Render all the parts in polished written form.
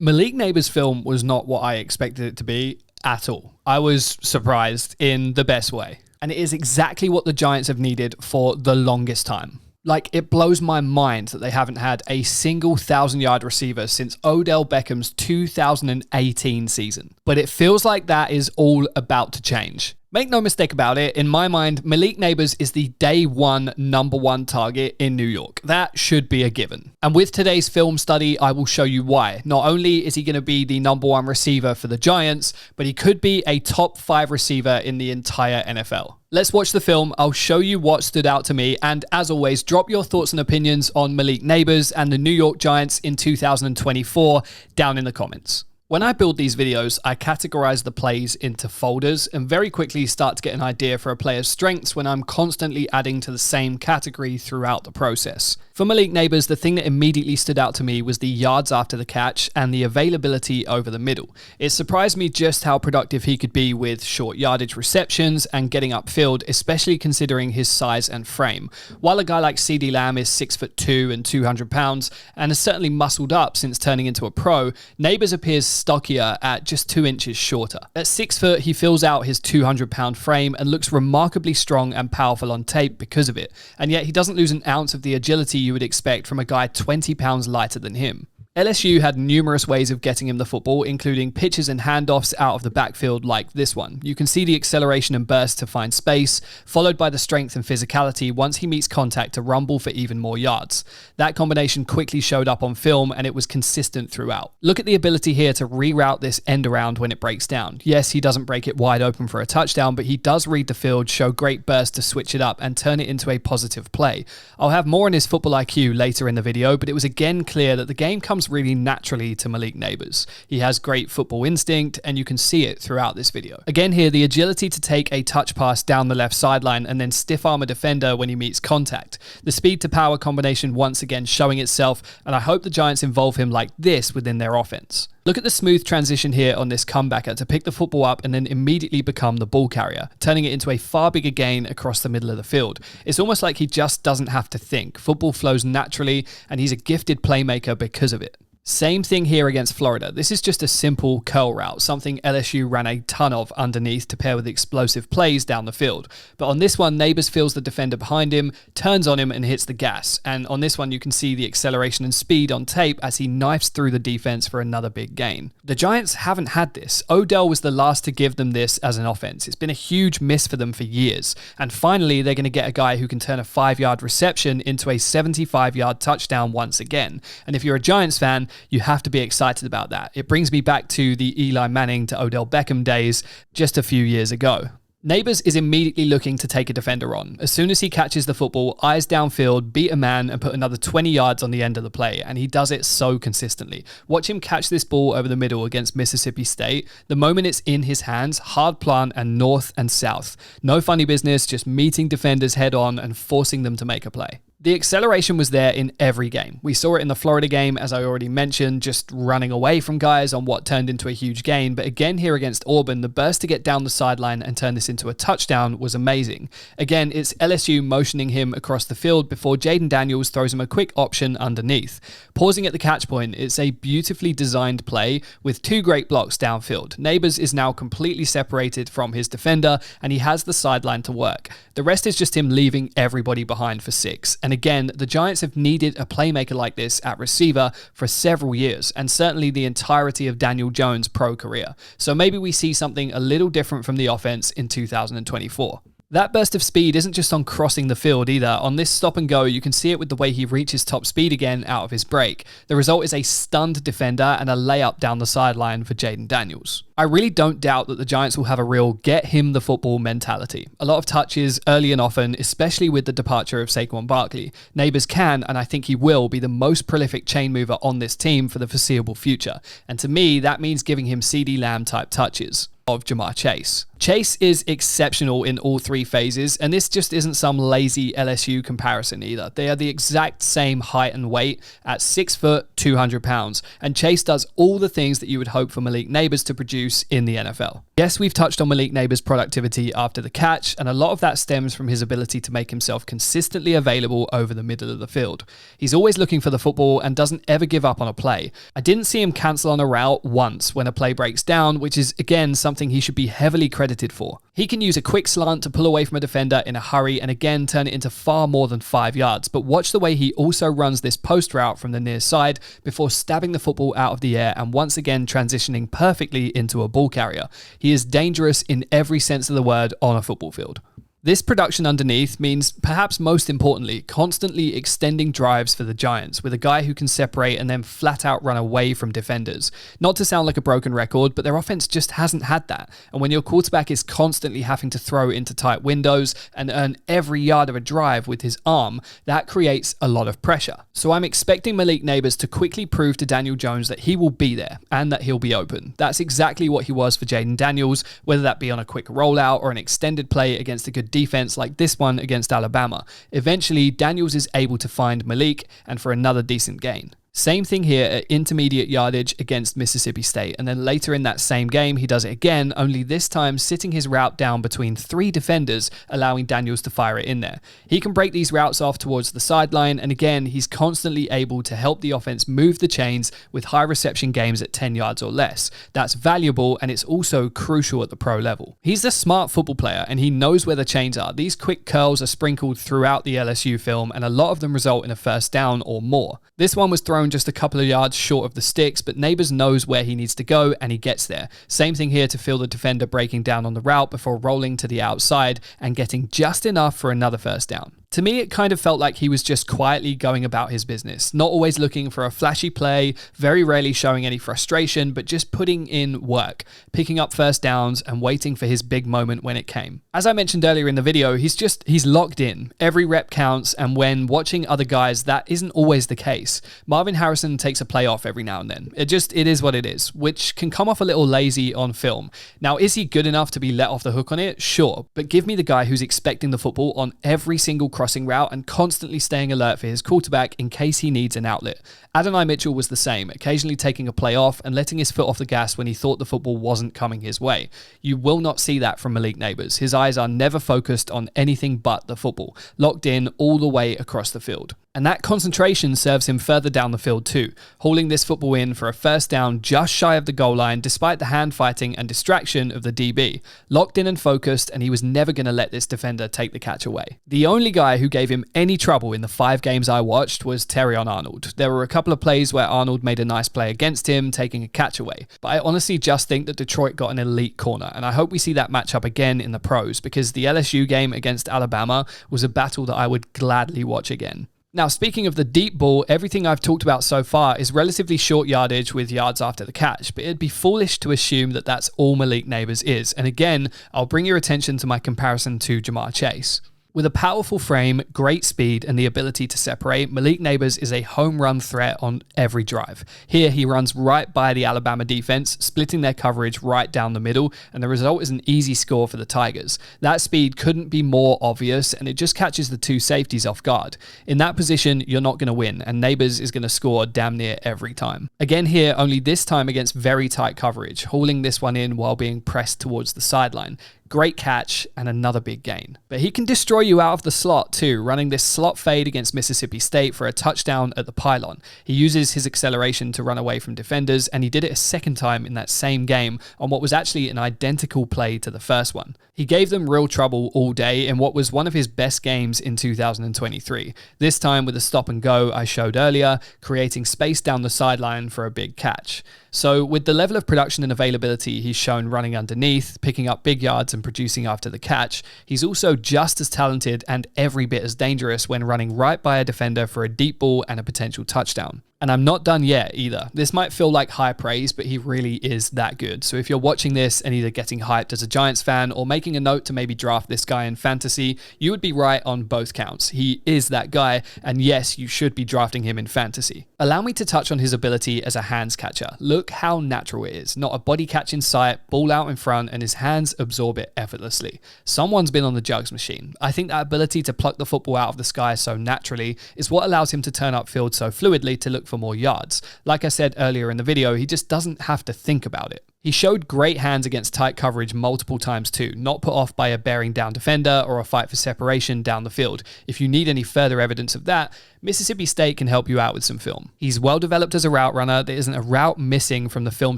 Malik Nabers' film was not what I expected it to be at all. I was surprised in the best way. And it is exactly what the Giants have needed for the longest time. Like, it blows my mind that they haven't had a single 1,000-yard receiver since Odell Beckham's 2018 season. But it feels like that is all about to change. Make no mistake about it, in my mind, Malik Nabers is the day one number one target in New York. That should be a given. And with today's film study, I will show you why. Not only is he going to be the number one receiver for the Giants, but he could be a top 5 receiver in the entire NFL. Let's watch the film. I'll show you what stood out to me. And as always, drop your thoughts and opinions on Malik Nabers and the New York Giants in 2024 down in the comments. When I build these videos, I categorize the plays into folders and very quickly start to get an idea for a player's strengths when I'm constantly adding to the same category throughout the process. For Malik Nabers, the thing that immediately stood out to me was the yards after the catch and the availability over the middle. It surprised me just how productive he could be with short yardage receptions and getting upfield, especially considering his size and frame. While a guy like CeeDee Lamb is 6'2" and 200 pounds and has certainly muscled up since turning into a pro, Nabers appears stockier at just 2 inches shorter. At 6 foot, he fills out his 200-pound frame and looks remarkably strong and powerful on tape because of it, and yet he doesn't lose an ounce of the agility you would expect from a guy 20 pounds lighter than him. LSU had numerous ways of getting him the football, including pitches and handoffs out of the backfield like this one. You can see the acceleration and burst to find space, followed by the strength and physicality once he meets contact to rumble for even more yards. That combination quickly showed up on film and it was consistent throughout. Look at the ability here to reroute this end around when it breaks down. Yes, he doesn't break it wide open for a touchdown, but he does read the field, show great burst to switch it up and turn it into a positive play. I'll have more on his football IQ later in the video, but it was again clear that the game comes really naturally to Malik Nabers. He has great football instinct and you can see it throughout this video. Again here, the agility to take a touch pass down the left sideline and then stiff arm a defender when he meets contact. The speed to power combination once again showing itself, and I hope the Giants involve him like this within their offense. Look at the smooth transition here on this comebacker to pick the football up and then immediately become the ball carrier, turning it into a far bigger gain across the middle of the field. It's almost like he just doesn't have to think. Football flows naturally and he's a gifted playmaker because of it. Same thing here against Florida. This is just a simple curl route, something LSU ran a ton of underneath to pair with explosive plays down the field. But on this one, Nabers feels the defender behind him, turns on him and hits the gas. And on this one, you can see the acceleration and speed on tape as he knifes through the defense for another big gain. The Giants haven't had this. Odell was the last to give them this as an offense. It's been a huge miss for them for years. And finally, they're going to get a guy who can turn a 5-yard reception into a 75-yard touchdown once again. And if you're a Giants fan, you have to be excited about that. It brings me back to the Eli Manning to Odell Beckham days just a few years ago. Nabers is immediately looking to take a defender on. As soon as he catches the football, eyes downfield, beat a man and put another 20 yards on the end of the play, and he does it so consistently. Watch him catch this ball over the middle against Mississippi State. The moment it's in his hands, hard plant and north and south. No funny business, just meeting defenders head on and forcing them to make a play. The acceleration was there in every game. We saw it in the Florida game, as I already mentioned, just running away from guys on what turned into a huge gain. But again here against Auburn, the burst to get down the sideline and turn this into a touchdown was amazing. Again, it's LSU motioning him across the field before Jaden Daniels throws him a quick option underneath. Pausing at the catch point, it's a beautifully designed play with 2 great blocks downfield. Nabers is now completely separated from his defender and he has the sideline to work. The rest is just him leaving everybody behind for 6. And again, the Giants have needed a playmaker like this at receiver for several years, and certainly the entirety of Daniel Jones' pro career. So maybe we see something a little different from the offense in 2024. That burst of speed isn't just on crossing the field either. On this stop and go, you can see it with the way he reaches top speed again out of his break. The result is a stunned defender and a layup down the sideline for Jaden Daniels. I really don't doubt that the Giants will have a real get him the football mentality. A lot of touches early and often, especially with the departure of Saquon Barkley. Nabers can, and I think he will, be the most prolific chain mover on this team for the foreseeable future. And to me, that means giving him CeeDee Lamb type touches. of Ja'Marr Chase. Chase is exceptional in all three phases, and this just isn't some lazy LSU comparison either. They are the exact same height and weight at 6 foot, 200 pounds, and Chase does all the things that you would hope for Malik Nabers to produce in the NFL. Yes, we've touched on Malik Nabers' productivity after the catch, and a lot of that stems from his ability to make himself consistently available over the middle of the field. He's always looking for the football and doesn't ever give up on a play. I didn't see him cancel on a route once when a play breaks down, which is again something he should be heavily credited for. He can use a quick slant to pull away from a defender in a hurry and again turn it into far more than 5 yards, but watch the way he also runs this post route from the near side before stabbing the football out of the air and once again transitioning perfectly into a ball carrier. He is dangerous in every sense of the word on a football field. This production underneath means, perhaps most importantly, constantly extending drives for the Giants with a guy who can separate and then flat out run away from defenders. Not to sound like a broken record, but their offense just hasn't had that. And when your quarterback is constantly having to throw into tight windows and earn every yard of a drive with his arm, that creates a lot of pressure. So I'm expecting Malik Nabers to quickly prove to Daniel Jones that he will be there and that he'll be open. That's exactly what he was for Jaden Daniels, whether that be on a quick rollout or an extended play against a good defense like this one against Alabama. Eventually, Daniels is able to find Malik and for another decent gain. Same thing here at intermediate yardage against Mississippi State, and then later in that same game he does it again, only this time sitting his route down between 3 defenders, allowing Daniels to fire it in there. He can break these routes off towards the sideline, and again he's constantly able to help the offense move the chains with high reception games at 10 yards or less. That's valuable, and it's also crucial at the pro level. He's a smart football player and he knows where the chains are. These quick curls are sprinkled throughout the LSU film, and a lot of them result in a first down or more. This one was thrown just a couple of yards short of the sticks, but Nabers knows where he needs to go and he gets there. Same thing here to feel the defender breaking down on the route before rolling to the outside and getting just enough for another first down. To me, it kind of felt like he was just quietly going about his business, not always looking for a flashy play, very rarely showing any frustration, but just putting in work, picking up first downs and waiting for his big moment when it came. As I mentioned earlier in the video, he's locked in. Every rep counts, and when watching other guys, that isn't always the case. Marvin Harrison takes a play off every now and then. It is what it is, which can come off a little lazy on film. Now, is he good enough to be let off the hook on it? Sure, but give me the guy who's expecting the football on every single crossing route and constantly staying alert for his quarterback in case he needs an outlet. Adonai Mitchell was the same, occasionally taking a play off and letting his foot off the gas when he thought the football wasn't coming his way. You will not see that from Malik Nabers. His eyes are never focused on anything but the football, locked in all the way across the field. And that concentration serves him further down the field too, hauling this football in for a first down just shy of the goal line despite the hand fighting and distraction of the DB. Locked in and focused, and he was never going to let this defender take the catch away. The only guy who gave him any trouble in the 5 games I watched was Terrion Arnold. There were a couple of plays where Arnold made a nice play against him, taking a catch away. But I honestly just think that Detroit got an elite corner, and I hope we see that matchup again in the pros, because the LSU game against Alabama was a battle that I would gladly watch again. Now, speaking of the deep ball, everything I've talked about so far is relatively short yardage with yards after the catch, but it'd be foolish to assume that that's all Malik Nabers is. And again, I'll bring your attention to my comparison to Ja'Marr Chase. With a powerful frame, great speed, and the ability to separate, Malik Nabers is a home run threat on every drive. Here, he runs right by the Alabama defense, splitting their coverage right down the middle, and the result is an easy score for the Tigers. That speed couldn't be more obvious, and it just catches the 2 safeties off guard. In that position, you're not going to win, and Nabers is going to score damn near every time. Again here, only this time against very tight coverage, hauling this one in while being pressed towards the sideline. Great catch and another big gain. But he can destroy you out of the slot too, running this slot fade against Mississippi State for a touchdown at the pylon. He uses his acceleration to run away from defenders, and he did it a second time in that same game on what was actually an identical play to the first one. He gave them real trouble all day in what was one of his best games in 2023. This time with a stop and go I showed earlier, creating space down the sideline for a big catch. So with the level of production and availability he's shown running underneath, picking up big yards and producing after the catch, he's also just as talented and every bit as dangerous when running right by a defender for a deep ball and a potential touchdown. And I'm not done yet either. This might feel like high praise, but he really is that good. So if you're watching this and either getting hyped as a Giants fan or making a note to maybe draft this guy in fantasy, you would be right on both counts. He is that guy, and yes, you should be drafting him in fantasy. Allow me to touch on his ability as a hands catcher. Look how natural it is. Not a body catch in sight, ball out in front, and his hands absorb it effortlessly. Someone's been on the jugs machine. I think that ability to pluck the football out of the sky so naturally is what allows him to turn upfield so fluidly to look for more yards. Like I said earlier in the video, he just doesn't have to think about it. He showed great hands against tight coverage multiple times too, not put off by a bearing down defender or a fight for separation down the field. If you need any further evidence of that, Mississippi State can help you out with some film. He's well developed as a route runner. There isn't a route missing from the film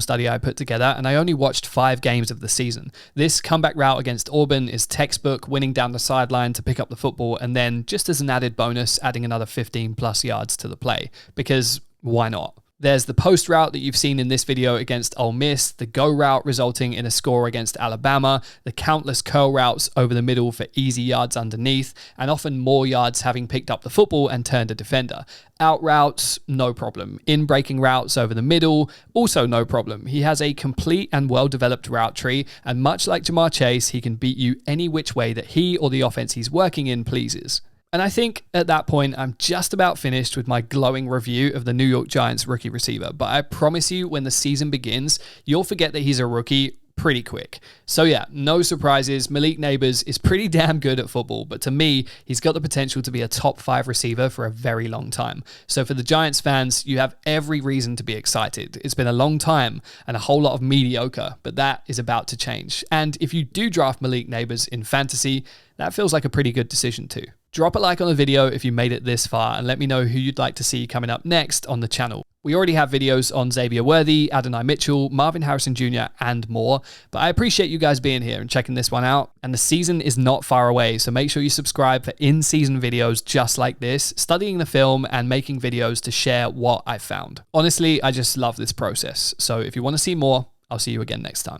study I put together, and I only watched 5 games of the season. This comeback route against Auburn is textbook, winning down the sideline to pick up the football, and then just as an added bonus, adding another 15 plus yards to the play. Because why not? There's the post route that you've seen in this video against Ole Miss, the go route resulting in a score against Alabama, the countless curl routes over the middle for easy yards underneath, and often more yards having picked up the football and turned a defender. Out routes, no problem. In breaking routes over the middle, also no problem. He has a complete and well-developed route tree, and much like Jamar Chase, he can beat you any which way that he or the offense he's working in pleases. And I think at that point, I'm just about finished with my glowing review of the New York Giants rookie receiver. But I promise you, when the season begins, you'll forget that he's a rookie pretty quick. So yeah, no surprises. Malik Nabers is pretty damn good at football, but to me, he's got the potential to be a top 5 receiver for a very long time. So for the Giants fans, you have every reason to be excited. It's been a long time and a whole lot of mediocre, but that is about to change. And if you do draft Malik Nabers in fantasy, that feels like a pretty good decision too. Drop a like on the video if you made it this far and let me know who you'd like to see coming up next on the channel. We already have videos on Xavier Worthy, Adonai Mitchell, Marvin Harrison Jr., and more, but I appreciate you guys being here and checking this one out. And the season is not far away, so make sure you subscribe for in-season videos just like this, studying the film and making videos to share what I found. Honestly, I just love this process, so if you want to see more, I'll see you again next time.